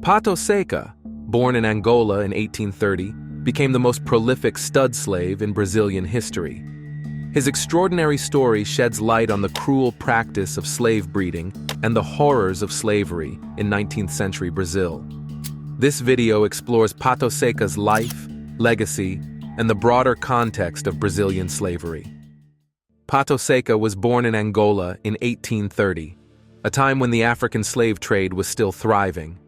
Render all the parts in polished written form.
Pata Seca, born in Angola in 1830, became the most prolific stud slave in Brazilian history. His extraordinary story sheds light on the cruel practice of slave breeding and the horrors of slavery in 19th century Brazil. This video explores Pata Seca's life, legacy, and the broader context of Brazilian slavery. Pata Seca was born in Angola in 1830, a time when the African slave trade was still thriving.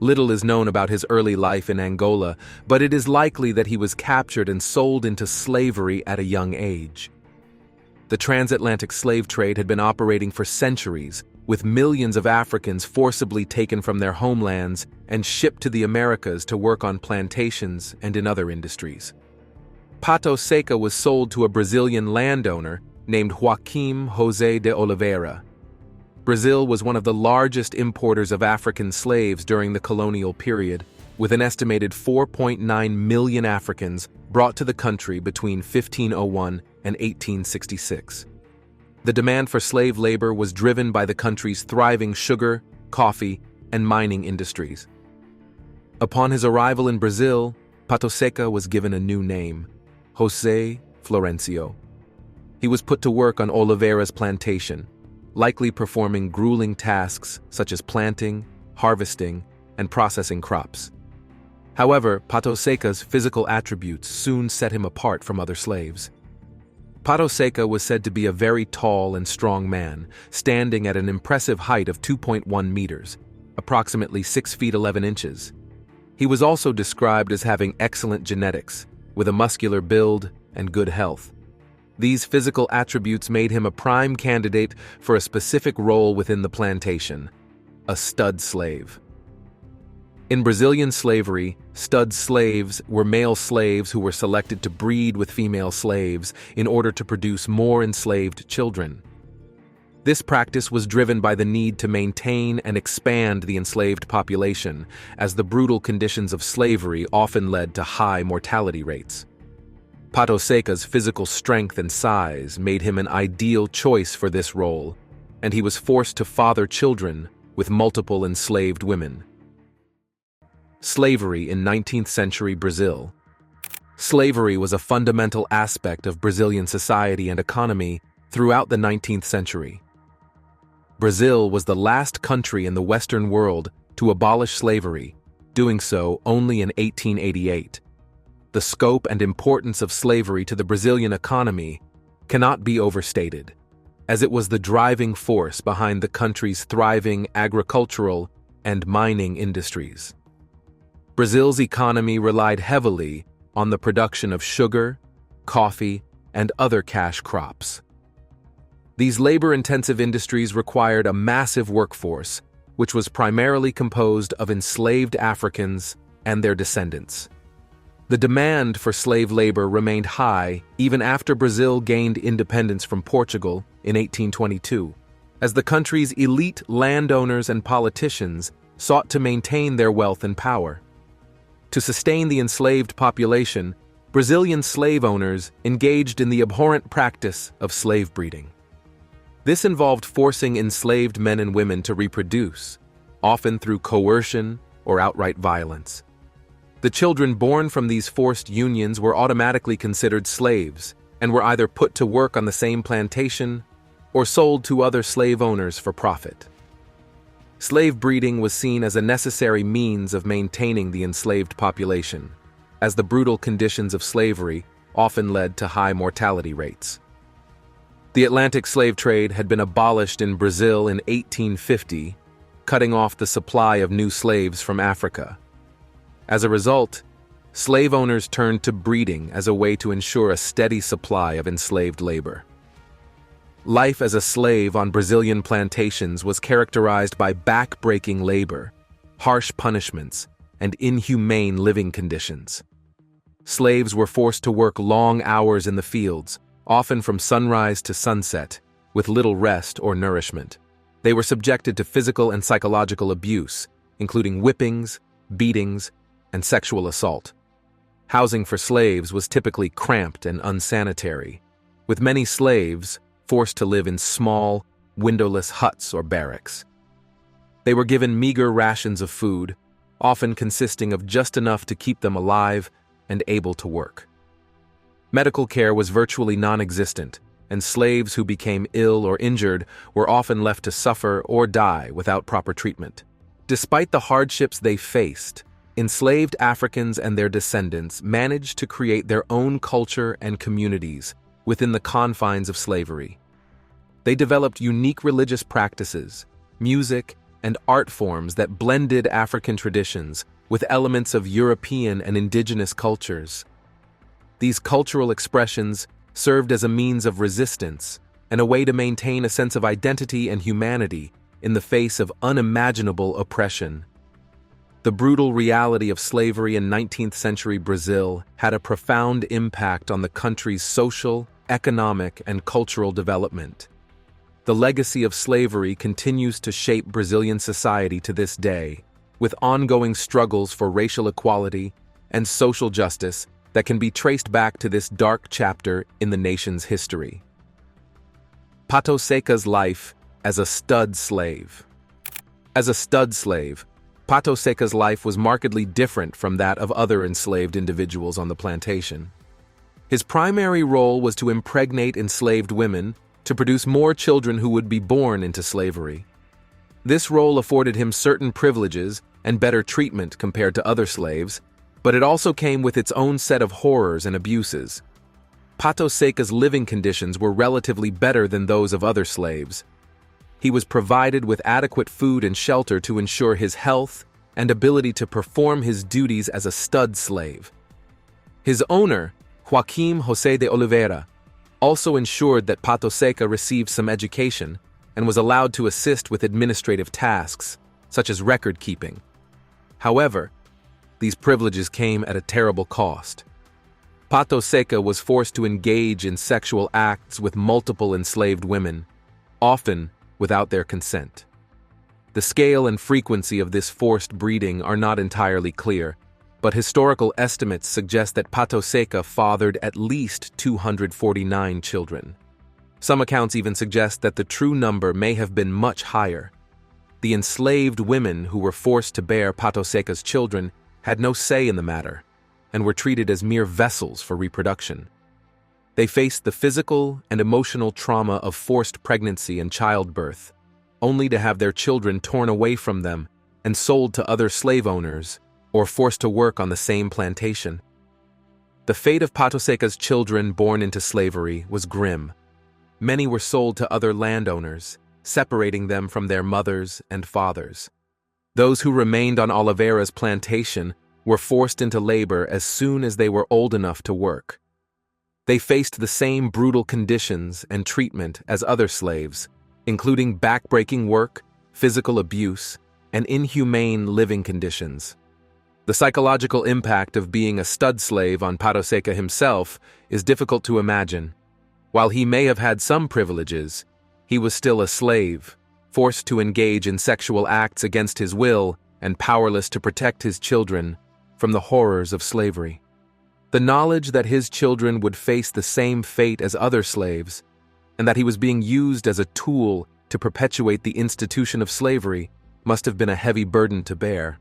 Little is known about his early life in Angola, but it is likely that he was captured and sold into slavery at a young age. The transatlantic slave trade had been operating for centuries, with millions of Africans forcibly taken from their homelands and shipped to the Americas to work on plantations and in other industries. Pata Seca was sold to a Brazilian landowner named Roque José de Oliveira. Brazil was one of the largest importers of African slaves during the colonial period, with an estimated 4.9 million Africans brought to the country between 1501 and 1866. The demand for slave labor was driven by the country's thriving sugar, coffee, and mining industries. Upon his arrival in Brazil, Pata Seca was given a new name, José Florêncio. He was put to work on Oliveira's plantation, likely performing grueling tasks such as planting, harvesting, and processing crops. However, Pata Seca's physical attributes soon set him apart from other slaves. Pata Seca was said to be a very tall and strong man, standing at an impressive height of 2.1 meters, approximately 6 feet 11 inches. He was also described as having excellent genetics, with a muscular build and good health. These physical attributes made him a prime candidate for a specific role within the plantation, a stud slave. In Brazilian slavery, stud slaves were male slaves who were selected to breed with female slaves in order to produce more enslaved children. This practice was driven by the need to maintain and expand the enslaved population, as the brutal conditions of slavery often led to high mortality rates. Pata Seca's physical strength and size made him an ideal choice for this role, and he was forced to father children with multiple enslaved women. Slavery in 19th century Brazil. Slavery was a fundamental aspect of Brazilian society and economy throughout the 19th century. Brazil was the last country in the Western world to abolish slavery, doing so only in 1888. The scope and importance of slavery to the Brazilian economy cannot be overstated, as it was the driving force behind the country's thriving agricultural and mining industries. Brazil's economy relied heavily on the production of sugar, coffee, and other cash crops. These labor-intensive industries required a massive workforce, which was primarily composed of enslaved Africans and their descendants. The demand for slave labor remained high even after Brazil gained independence from Portugal in 1822, as the country's elite landowners and politicians sought to maintain their wealth and power. To sustain the enslaved population, Brazilian slave owners engaged in the abhorrent practice of slave breeding. This involved forcing enslaved men and women to reproduce, often through coercion or outright violence. The children born from these forced unions were automatically considered slaves and were either put to work on the same plantation or sold to other slave owners for profit. Slave breeding was seen as a necessary means of maintaining the enslaved population, as the brutal conditions of slavery often led to high mortality rates. The Atlantic slave trade had been abolished in Brazil in 1850, cutting off the supply of new slaves from Africa. As a result, slave owners turned to breeding as a way to ensure a steady supply of enslaved labor. Life as a slave on Brazilian plantations was characterized by back-breaking labor, harsh punishments, and inhumane living conditions. Slaves were forced to work long hours in the fields, often from sunrise to sunset, with little rest or nourishment. They were subjected to physical and psychological abuse, including whippings, beatings, and sexual assault. Housing for slaves was typically cramped and unsanitary, with many slaves forced to live in small, windowless huts or barracks. They were given meager rations of food, often consisting of just enough to keep them alive and able to work. Medical care was virtually non-existent, and slaves who became ill or injured were often left to suffer or die without proper treatment. Despite the hardships they faced, enslaved Africans and their descendants managed to create their own culture and communities within the confines of slavery. They developed unique religious practices, music, and art forms that blended African traditions with elements of European and indigenous cultures. These cultural expressions served as a means of resistance and a way to maintain a sense of identity and humanity in the face of unimaginable oppression. The brutal reality of slavery in 19th century Brazil had a profound impact on the country's social, economic, and cultural development. The legacy of slavery continues to shape Brazilian society to this day, with ongoing struggles for racial equality and social justice that can be traced back to this dark chapter in the nation's history. Pata Seca's life as a stud slave. As a stud slave, Pata Seca's life was markedly different from that of other enslaved individuals on the plantation. His primary role was to impregnate enslaved women to produce more children who would be born into slavery. This role afforded him certain privileges and better treatment compared to other slaves, but it also came with its own set of horrors and abuses. Pata Seca's living conditions were relatively better than those of other slaves. He was provided with adequate food and shelter to ensure his health and ability to perform his duties as a stud slave. His owner, Roque José de Oliveira, also ensured that Pata Seca received some education and was allowed to assist with administrative tasks, such as record keeping. However, these privileges came at a terrible cost. Pata Seca was forced to engage in sexual acts with multiple enslaved women, often without their consent. The scale and frequency of this forced breeding are not entirely clear, but historical estimates suggest that Pata Seca fathered at least 249 children. Some accounts even suggest that the true number may have been much higher. The enslaved women who were forced to bear Pata Seca's children had no say in the matter, and were treated as mere vessels for reproduction. They faced the physical and emotional trauma of forced pregnancy and childbirth, only to have their children torn away from them and sold to other slave owners or forced to work on the same plantation. The fate of Pata Seca's children born into slavery was grim. Many were sold to other landowners, separating them from their mothers and fathers. Those who remained on Oliveira's plantation were forced into labor as soon as they were old enough to work. They faced the same brutal conditions and treatment as other slaves, including backbreaking work, physical abuse, and inhumane living conditions. The psychological impact of being a stud slave on Pata Seca himself is difficult to imagine. While he may have had some privileges, he was still a slave, forced to engage in sexual acts against his will and powerless to protect his children from the horrors of slavery. The knowledge that his children would face the same fate as other slaves, and that he was being used as a tool to perpetuate the institution of slavery, must have been a heavy burden to bear.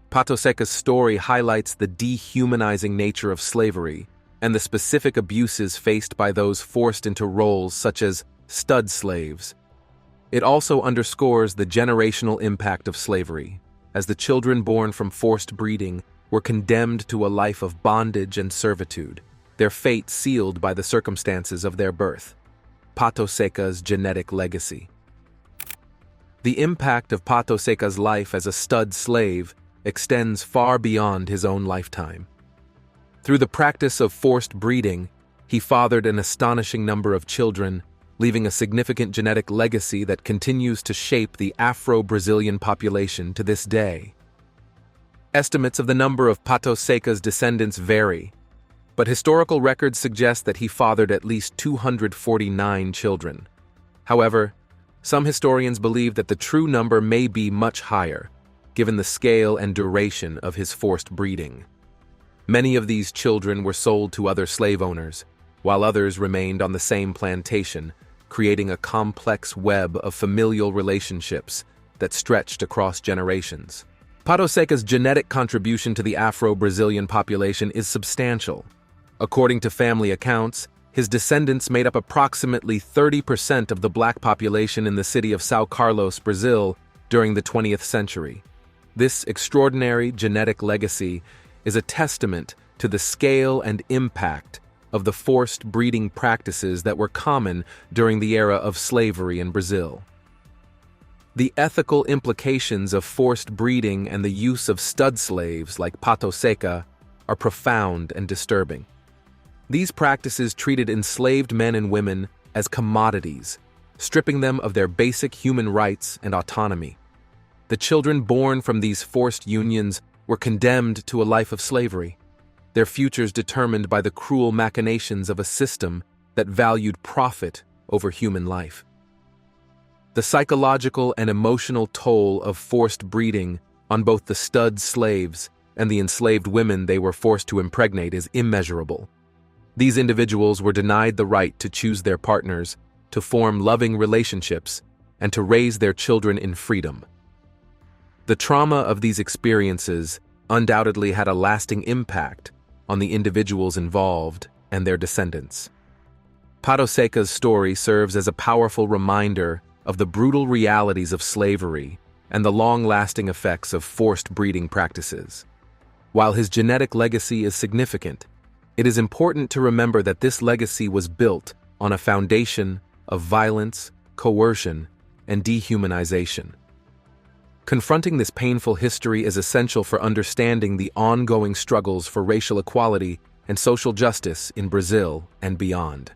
Pata Seca's story highlights the dehumanizing nature of slavery and the specific abuses faced by those forced into roles such as stud slaves. It also underscores the generational impact of slavery, as the children born from forced breeding were condemned to a life of bondage and servitude, their fate sealed by the circumstances of their birth. Pata Seca's genetic legacy. The impact of Pata Seca's life as a stud slave extends far beyond his own lifetime. Through the practice of forced breeding, he fathered an astonishing number of children, leaving a significant genetic legacy that continues to shape the Afro-Brazilian population to this day. Estimates of the number of Pata Seca's descendants vary, but historical records suggest that he fathered at least 249 children. However, some historians believe that the true number may be much higher, given the scale and duration of his forced breeding. Many of these children were sold to other slave owners, while others remained on the same plantation, creating a complex web of familial relationships that stretched across generations. Pata Seca's genetic contribution to the Afro-Brazilian population is substantial. According to family accounts, his descendants made up approximately 30% of the black population in the city of São Carlos, Brazil, during the 20th century. This extraordinary genetic legacy is a testament to the scale and impact of the forced breeding practices that were common during the era of slavery in Brazil. The ethical implications of forced breeding and the use of stud slaves like Pata Seca are profound and disturbing. These practices treated enslaved men and women as commodities, stripping them of their basic human rights and autonomy. The children born from these forced unions were condemned to a life of slavery, their futures determined by the cruel machinations of a system that valued profit over human life. The psychological and emotional toll of forced breeding on both the stud slaves and the enslaved women they were forced to impregnate is immeasurable. These individuals were denied the right to choose their partners, to form loving relationships, and to raise their children in freedom. The trauma of these experiences undoubtedly had a lasting impact on the individuals involved and their descendants. Pata Seca's story serves as a powerful reminder of the brutal realities of slavery and the long-lasting effects of forced breeding practices. While his genetic legacy is significant, it is important to remember that this legacy was built on a foundation of violence, coercion, and dehumanization. Confronting this painful history is essential for understanding the ongoing struggles for racial equality and social justice in Brazil and beyond.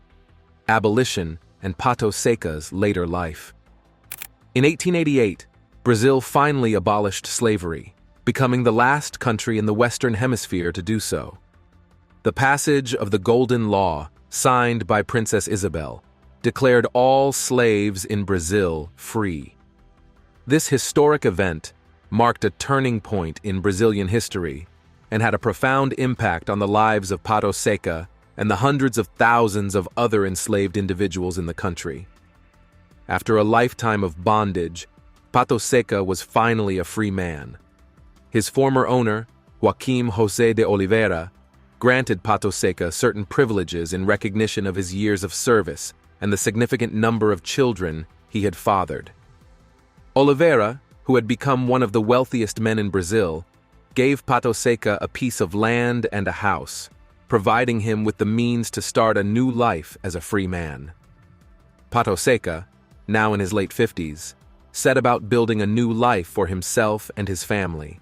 Abolition and Pata Seca's later life. In 1888, Brazil finally abolished slavery, becoming the last country in the Western Hemisphere to do so. The passage of the Golden Law, signed by Princess Isabel, declared all slaves in Brazil free. This historic event marked a turning point in Brazilian history and had a profound impact on the lives of Pata Seca and the hundreds of thousands of other enslaved individuals in the country. After a lifetime of bondage, Pata Seca was finally a free man. His former owner, Roque José de Oliveira, granted Pata Seca certain privileges in recognition of his years of service and the significant number of children he had fathered. Oliveira, who had become one of the wealthiest men in Brazil, gave Pata Seca a piece of land and a house, providing him with the means to start a new life as a free man. Pata Seca, now in his late 50s, set about building a new life for himself and his family.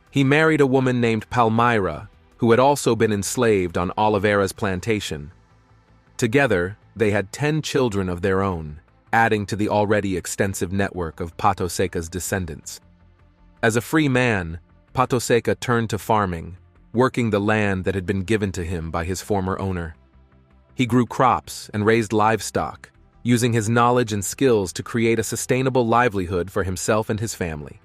He married a woman named Palmira, who had also been enslaved on Oliveira's plantation. Together, they had 10 children of their own, adding to the already extensive network of Pata Seca's descendants. As a free man, Pata Seca turned to farming, working the land that had been given to him by his former owner. He grew crops and raised livestock, using his knowledge and skills to create a sustainable livelihood for himself and his family.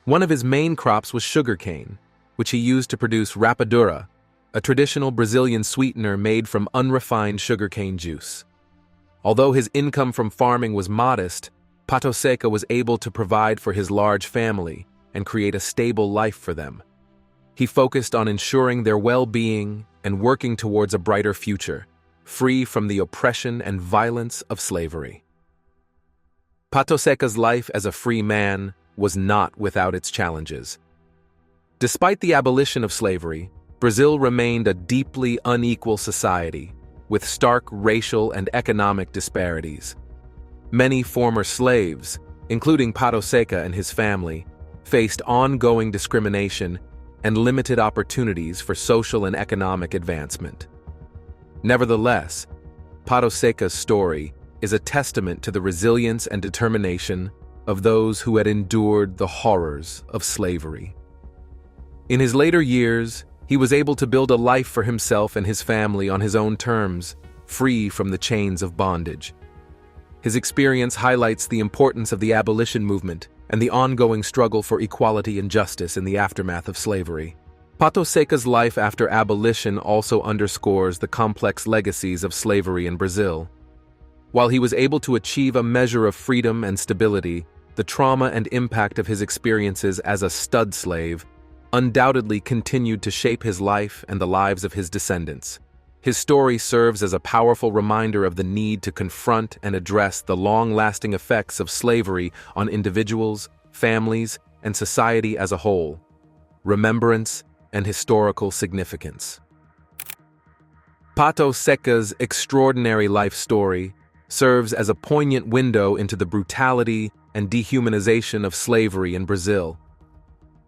One of his main crops was sugarcane, which he used to produce rapadura, a traditional Brazilian sweetener made from unrefined sugarcane juice. Although his income from farming was modest, Pata Seca was able to provide for his large family and create a stable life for them. He focused on ensuring their well-being and working towards a brighter future, free from the oppression and violence of slavery. Pata Seca's life as a free man was not without its challenges. Despite the abolition of slavery, Brazil remained a deeply unequal society, with stark racial and economic disparities. Many former slaves, including Pata Seca and his family, faced ongoing discrimination and limited opportunities for social and economic advancement. Nevertheless, Pata Seca's story is a testament to the resilience and determination of those who had endured the horrors of slavery. In his later years, he was able to build a life for himself and his family on his own terms, free from the chains of bondage. His experience highlights the importance of the abolition movement and the ongoing struggle for equality and justice in the aftermath of slavery. Pata Seca's life after abolition also underscores the complex legacies of slavery in Brazil. While he was able to achieve a measure of freedom and stability, the trauma and impact of his experiences as a stud slave undoubtedly continued to shape his life and the lives of his descendants. His story serves as a powerful reminder of the need to confront and address the long-lasting effects of slavery on individuals, families, and society as a whole. Remembrance and historical significance. Pata Seca's extraordinary life story serves as a poignant window into the brutality and dehumanization of slavery in Brazil.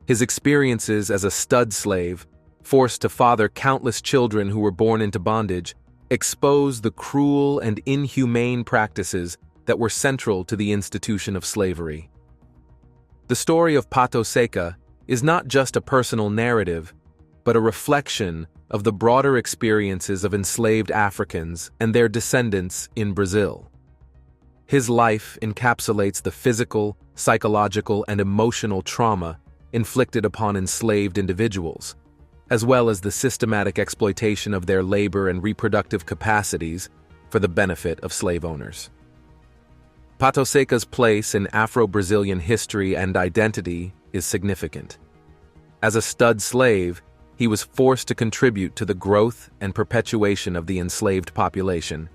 His experiences as a stud slave, forced to father countless children who were born into bondage, expose the cruel and inhumane practices that were central to the institution of slavery. The story of Pata Seca is not just a personal narrative, but a reflection of the broader experiences of enslaved Africans and their descendants in Brazil. His life encapsulates the physical, psychological, and emotional trauma inflicted upon enslaved individuals, as well as the systematic exploitation of their labor and reproductive capacities for the benefit of slave owners. Pata Seca's place in Afro-Brazilian history and identity is significant. As a stud slave, he was forced to contribute to the growth and perpetuation of the enslaved population,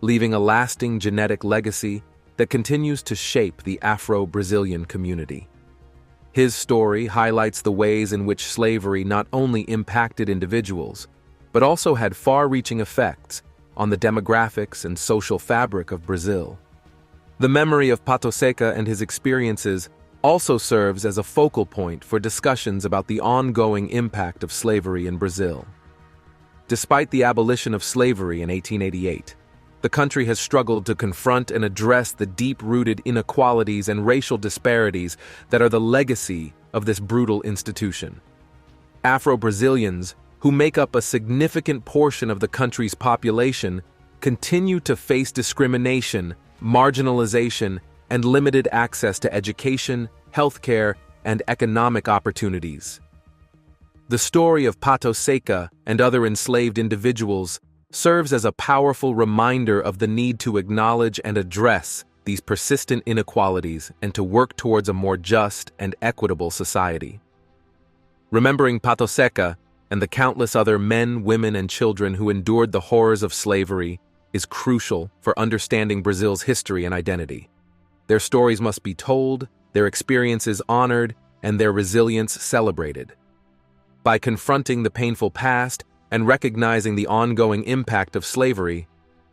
leaving a lasting genetic legacy that continues to shape the Afro-Brazilian community. His story highlights the ways in which slavery not only impacted individuals, but also had far-reaching effects on the demographics and social fabric of Brazil. The memory of Pata Seca and his experiences also serves as a focal point for discussions about the ongoing impact of slavery in Brazil. Despite the abolition of slavery in 1888, the country has struggled to confront and address the deep-rooted inequalities and racial disparities that are the legacy of this brutal institution. Afro-Brazilians, who make up a significant portion of the country's population, continue to face discrimination, marginalization, and limited access to education, healthcare, and economic opportunities. The story of Pata Seca and other enslaved individuals serves as a powerful reminder of the need to acknowledge and address these persistent inequalities and to work towards a more just and equitable society. Remembering Pata Seca and the countless other men, women, and children who endured the horrors of slavery is crucial for understanding Brazil's history and identity. Their stories must be told, their experiences honored, and their resilience celebrated. By confronting the painful past and recognizing the ongoing impact of slavery,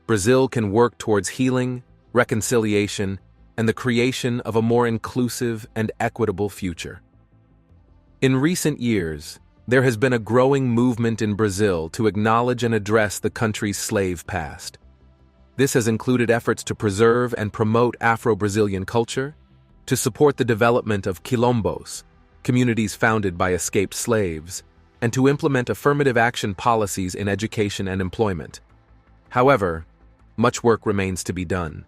Brazil can work towards healing, reconciliation, and the creation of a more inclusive and equitable future. In recent years, there has been a growing movement in Brazil to acknowledge and address the country's slave past. This has included efforts to preserve and promote Afro-Brazilian culture, to support the development of quilombos, communities founded by escaped slaves, and to implement affirmative action policies in education and employment. However, much work remains to be done.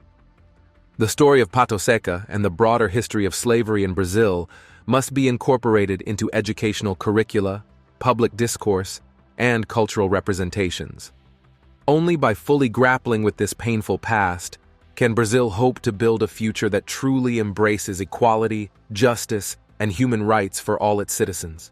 The story of Pata Seca and the broader history of slavery in Brazil must be incorporated into educational curricula, public discourse, and cultural representations. Only by fully grappling with this painful past can Brazil hope to build a future that truly embraces equality, justice, and human rights for all its citizens.